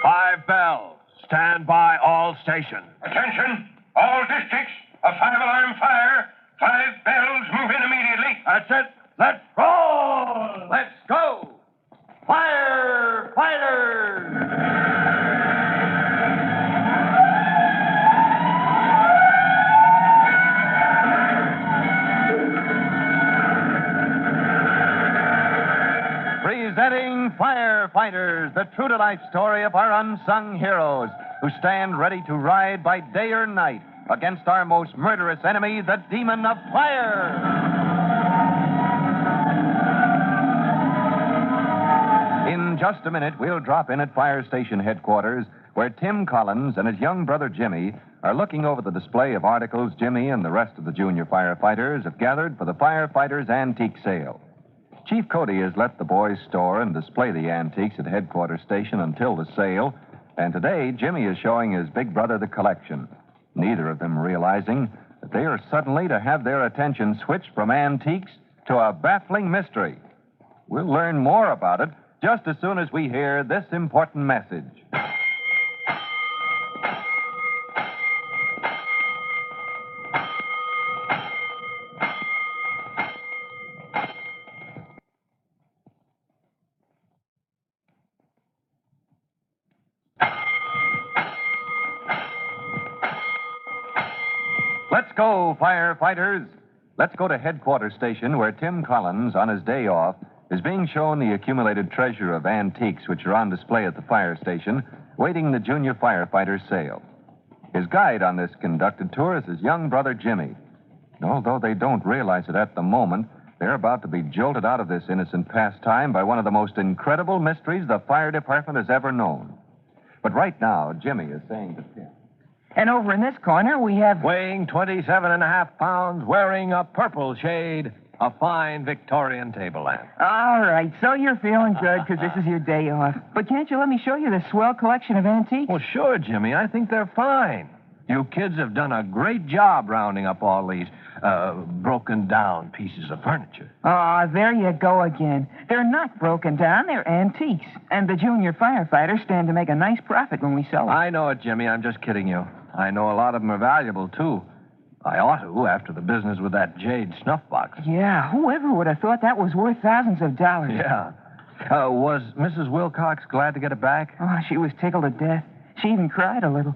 5 bells. Stand by all stations. Attention, all districts. A 5-alarm fire. 5 bells. Move in immediately. That's it. Let's roll. Let's go. Firefighters. Presenting Firefighters, the true-to-life story of our unsung heroes who stand ready to ride by day or night against our most murderous enemy, the demon of fire. In just a minute, we'll drop in at Fire Station headquarters, where Tim Collins and his young brother Jimmy are looking over the display of articles Jimmy and the rest of the junior firefighters have gathered for the Firefighters Antique Sale. Chief Cody has let the boys store and display the antiques at headquarters station until the sale, and today Jimmy is showing his big brother the collection, neither of them realizing that they are suddenly to have their attention switched from antiques to a baffling mystery. We'll learn more about it just as soon as we hear this important message. Let's go, firefighters. Let's go to headquarters station where Tim Collins, on his day off, is being shown the accumulated treasure of antiques which are on display at the fire station, waiting the junior firefighters' sale. His guide on this conducted tour is his young brother Jimmy. Although they don't realize it at the moment, they're about to be jolted out of this innocent pastime by one of the most incredible mysteries the fire department has ever known. But right now, Jimmy is saying to Tim. And over in this corner, we have... Weighing 27.5 pounds, wearing a purple shade, a fine Victorian table lamp. All right, so you're feeling good because this is your day off. But can't you let me show you this swell collection of antiques? Well, sure, Jimmy. I think they're fine. You kids have done a great job rounding up all these broken down pieces of furniture. Oh, there you go again. They're not broken down, they're antiques. And the junior firefighters stand to make a nice profit when we sell them. I know it, Jimmy. I'm just kidding you. I know a lot of them are valuable, too. I ought to, after the business with that jade snuff box. Yeah, whoever would have thought that was worth thousands of dollars? Yeah. Was Mrs. Wilcox glad to get it back? Oh, she was tickled to death. She even cried a little.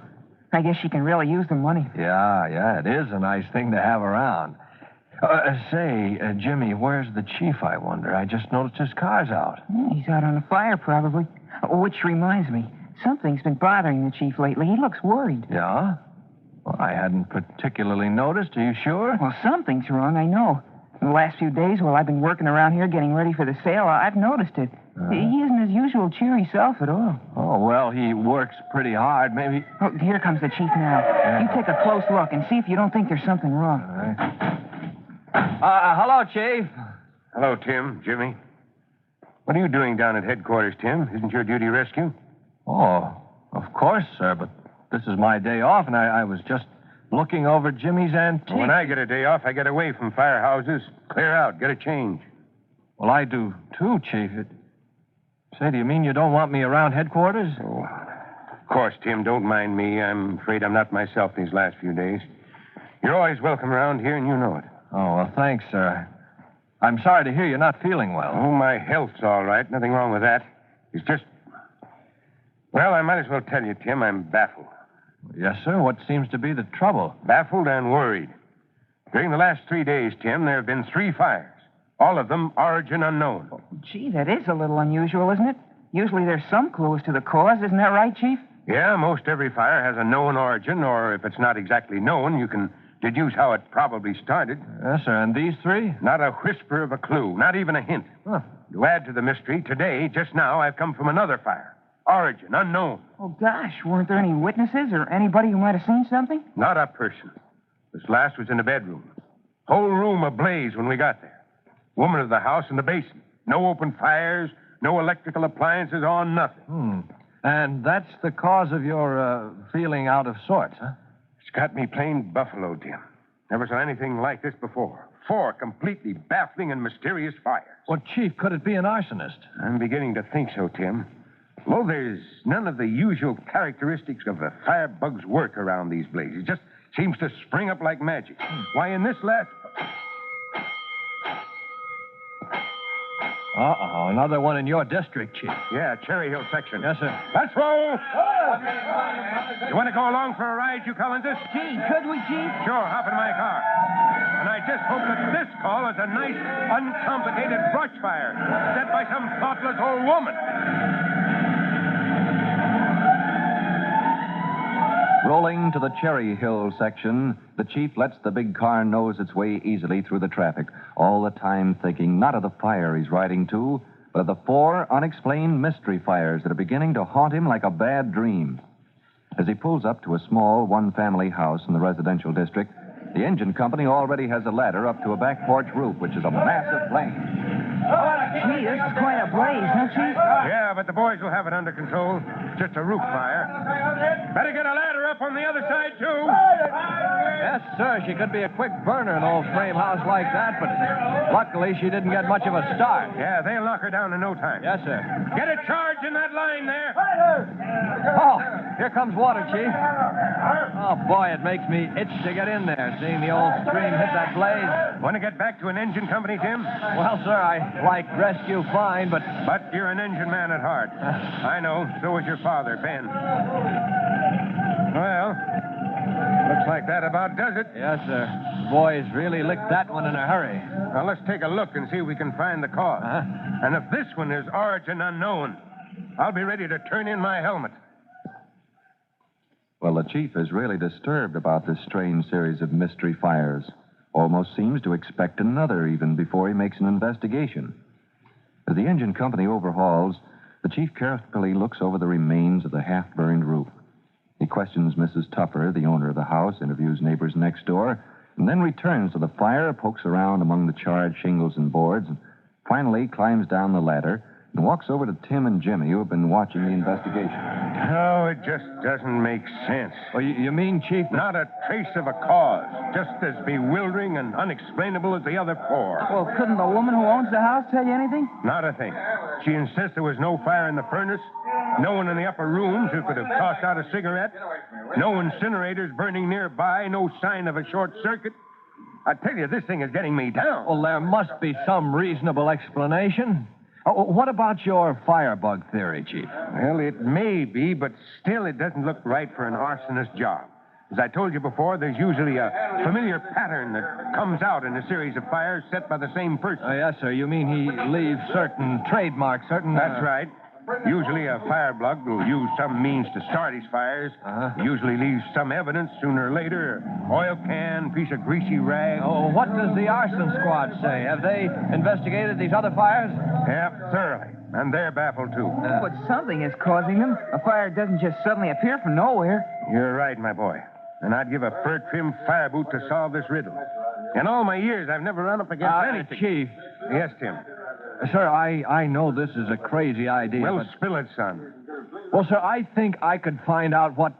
I guess she can really use the money. Yeah, it is a nice thing to have around. Say, Jimmy, where's the chief, I wonder? I just noticed his car's out. He's out on a fire, probably. Which reminds me, something's been bothering the chief lately. He looks worried. Yeah? Well, I hadn't particularly noticed. Are you sure? Well, something's wrong, I know. In the last few days, while I've been working around here getting ready for the sale, I've noticed it. He isn't his usual cheery self at all. Oh, well, he works pretty hard. Maybe... Oh, here comes the chief now. Yeah. You take a close look and see if you don't think there's something wrong. All right. Hello, Chief. Hello, Tim, Jimmy. What are you doing down at headquarters, Tim? Isn't your duty rescue? Oh, of course, sir, but this is my day off, and I was just looking over Jimmy's antique. Well, when I get a day off, I get away from firehouses. Clear out, get a change. Well, I do, too, Chief. Say, do you mean you don't want me around headquarters? Oh, of course, Tim, don't mind me. I'm afraid I'm not myself these last few days. You're always welcome around here, and you know it. Oh, well, thanks, sir. I'm sorry to hear you're not feeling well. Oh, my health's all right. Nothing wrong with that. It's just... Well, I might as well tell you, Tim, I'm baffled. Yes, sir. What seems to be the trouble? Baffled and worried. During the last 3 days, Tim, there have been 3 fires. All of them origin unknown. Oh, gee, that is a little unusual, isn't it? Usually there's some clue as to the cause. Isn't that right, Chief? Yeah, most every fire has a known origin, or if it's not exactly known, you can deduce how it probably started. Yes, sir. And these 3? Not a whisper of a clue, not even a hint. Huh. To add to the mystery, today, just now, I've come from another fire. Origin unknown. Oh, gosh, weren't there any witnesses or anybody who might have seen something? Not a person. This last was in the bedroom. Whole room ablaze when we got there. Woman of the house in the basement. No open fires, no electrical appliances on, nothing. And that's the cause of your feeling out of sorts, huh? It's got me plain buffalo, Tim. Never saw anything like this before. 4 completely baffling and mysterious fires. Well, Chief, could it be an arsonist? I'm beginning to think so, Tim. Well, there's none of the usual characteristics of a firebug's work around these blazes. It just seems to spring up like magic. Why, in this last... Uh-oh, another one in your district, Chief. Yeah, Cherry Hill section. Yes, sir. Let's roll! You want to go along for a ride, you Collinses? Gee, could we, Chief? Sure, hop in my car. And I just hope that this call is a nice, uncomplicated brush fire set by some thoughtless old woman. Rolling to the Cherry Hill section, the chief lets the big car nose its way easily through the traffic, all the time thinking not of the fire he's riding to, but of the 4 unexplained mystery fires that are beginning to haunt him like a bad dream. As he pulls up to a small one-family house in the residential district, the engine company already has a ladder up to a back porch roof, which is a massive flame. Gee, this is quite a blaze, huh, Chief? Yeah, but the boys will have it under control. Just a roof fire. Better get a ladder up on the other side, too. Yes, sir. She could be a quick burner, an old frame house like that, but luckily she didn't get much of a start. Yeah, they'll knock her down in no time. Yes, sir. Get a charge in that line there. Oh, here comes water, Chief. Oh, boy, it makes me itch to get in there, seeing the old stream hit that blaze. Want to get back to an engine company, Tim? Well, sir, I like rescue fine, but... But you're an engine man at heart. I know. So was your father, Ben. Well, looks like that about does it. Yes, sir. The boys really licked that one in a hurry. Now, let's take a look and see if we can find the cause. Uh-huh. And if this one is origin unknown, I'll be ready to turn in my helmet. Well, the chief is really disturbed about this strange series of mystery fires. Almost seems to expect another even before he makes an investigation. As the engine company overhauls, the chief carefully looks over the remains of the half-burned roof. He questions Mrs. Tupper, the owner of the house, interviews neighbors next door, and then returns to the fire, pokes around among the charred shingles and boards, and finally climbs down the ladder and walks over to Tim and Jimmy, who have been watching the investigation. Oh, it just doesn't make sense. Oh, you mean, Chief? Not a trace of a cause. Just as bewildering and unexplainable as the other 4. Well, couldn't the woman who owns the house tell you anything? Not a thing. She insists there was no fire in the furnace, no one in the upper rooms who could have tossed out a cigarette, no incinerators burning nearby, no sign of a short circuit. I tell you, this thing is getting me down. Well, there must be some reasonable explanation. Oh, what about your firebug theory, Chief? Well, it may be, but still it doesn't look right for an arsonist job. As I told you before, there's usually a familiar pattern that comes out in a series of fires set by the same person. Oh, yes, sir. You mean he leaves certain trademarks, certain... That's right. Usually a firebug will use some means to start his fires. Uh-huh. Usually leaves some evidence sooner or later. Oil can, piece of greasy rag. Oh, what does the arson squad say? Have they investigated these other fires? Yeah, thoroughly. And they're baffled, too. But something is causing them. A fire doesn't just suddenly appear from nowhere. You're right, my boy. And I'd give a fur-trimmed fire boot to solve this riddle. In all my years, I've never run up against anything. Chief. Yes, Tim. Sir, I know this is a crazy idea, Well, but... spill it, son. Well, sir, I think I could find out what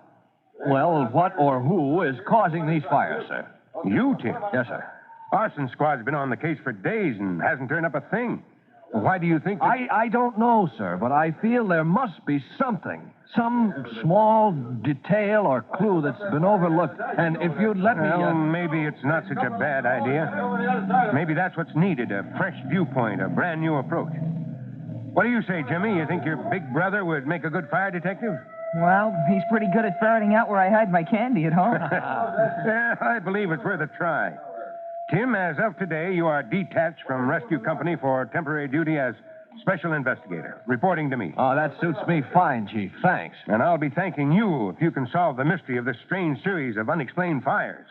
or who is causing these fires, sir. You, Tim? Yes, sir. Arson squad's been on the case for days and hasn't turned up a thing. Why do you think that... I don't know, sir, but I feel there must be something. Some small detail or clue that's been overlooked. And if you'd let me... Well, maybe it's not such a bad idea. Maybe that's what's needed, a fresh viewpoint, a brand new approach. What do you say, Jimmy? You think your big brother would make a good fire detective? Well, he's pretty good at ferreting out where I hide my candy at home. Yeah, I believe it's worth a try. Tim, as of today, you are detached from rescue company for temporary duty as special investigator, reporting to me. Oh, that suits me fine, Chief. Thanks. And I'll be thanking you if you can solve the mystery of this strange series of unexplained fires.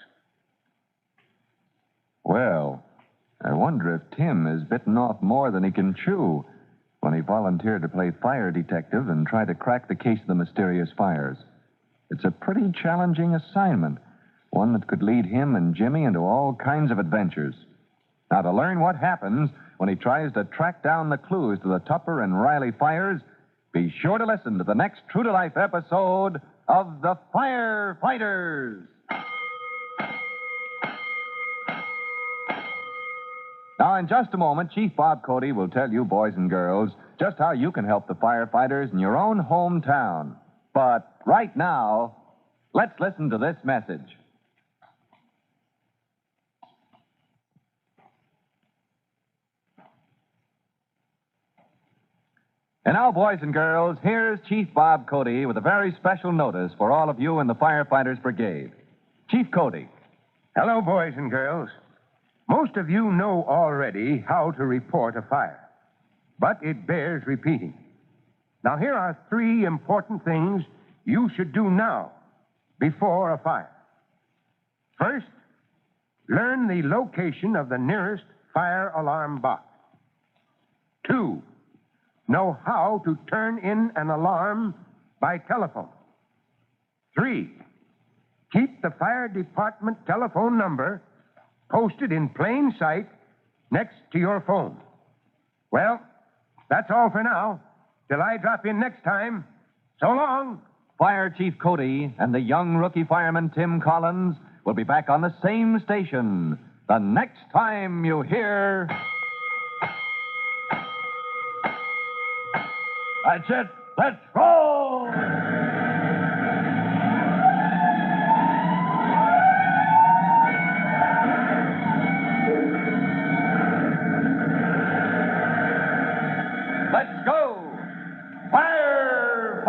Well, I wonder if Tim has bitten off more than he can chew when he volunteered to play fire detective and try to crack the case of the mysterious fires. It's a pretty challenging assignment, one that could lead him and Jimmy into all kinds of adventures. Now, to learn what happens when he tries to track down the clues to the Tupper and Riley fires, be sure to listen to the next true-to-life episode of The Firefighters. Now, in just a moment, Chief Bob Cody will tell you, boys and girls, just how you can help the firefighters in your own hometown. But right now, let's listen to this message. And now, boys and girls, here's Chief Bob Cody with a very special notice for all of you in the Firefighters Brigade. Chief Cody. Hello, boys and girls. Most of you know already how to report a fire, but it bears repeating. Now, here are 3 important things you should do now before a fire. First, learn the location of the nearest fire alarm box. 2, know how to turn in an alarm by telephone. 3, keep the fire department telephone number posted in plain sight next to your phone. Well, that's all for now. Till I drop in next time, so long. Fire Chief Cody and the young rookie fireman Tim Collins will be back on the same station the next time you hear... That's it. Let's roll! Let's go! Firefighters!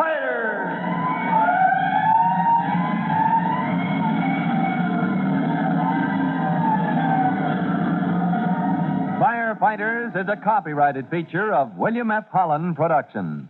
Firefighters is a copyrighted feature of William F. Holland Productions.